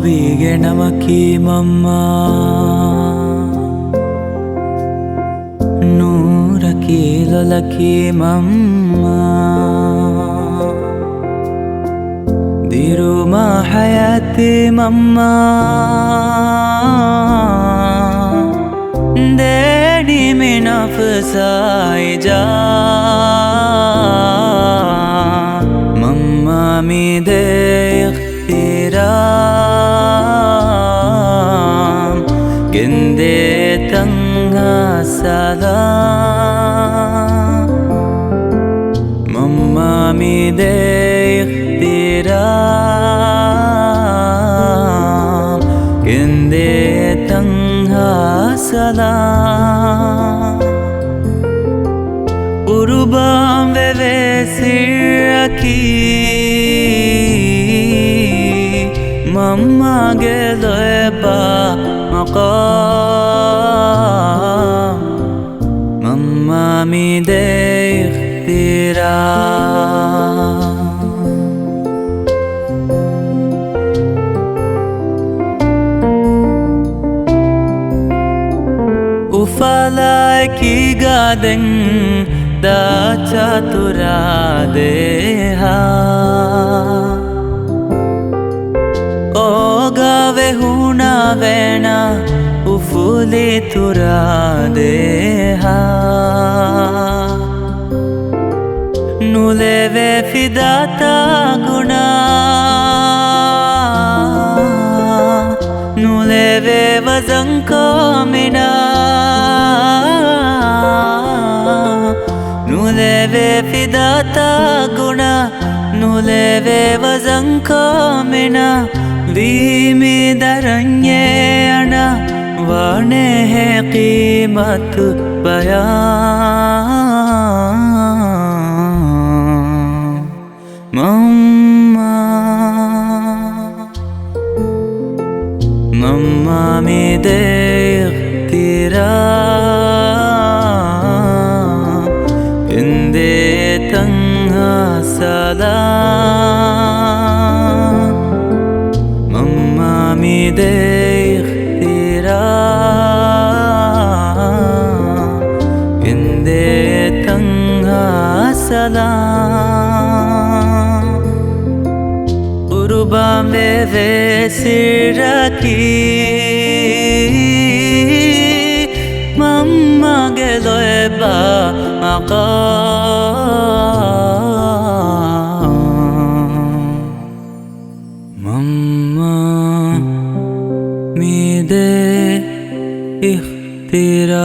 bige namaki mamma nooraki lolaki mamma diruma hayati mamma dedi min afsai ja mamma mi de गिंदे तंगा सलाम मम्मा मी दे इख्तिराम गिंदे तंगा सलाम कुर्बान वे सिरकी मम्मा गेलोए बा मकाम मम्मा मी दे इख्तिराम उफला की गादन दा चतुरा देहा गावे हुना वेना उफुले तुरा देहा नुले वे फिदाता गुना नुले वे वजन को मिना नुले वे फिदाता गुना नुले वे वजन को मिना वीमी दरन्ये अना वाने है कीमत बयां मम्मा मम्मा मी दे इख्तिराम इंदे तंगा सलाम मम्मा मी दे इख्तिराम इंदे तंगा सलाम कुर्बा में वे सिरकी मम्मा गेलोए बा मकाम मम्मा मी दे इख्तिराम।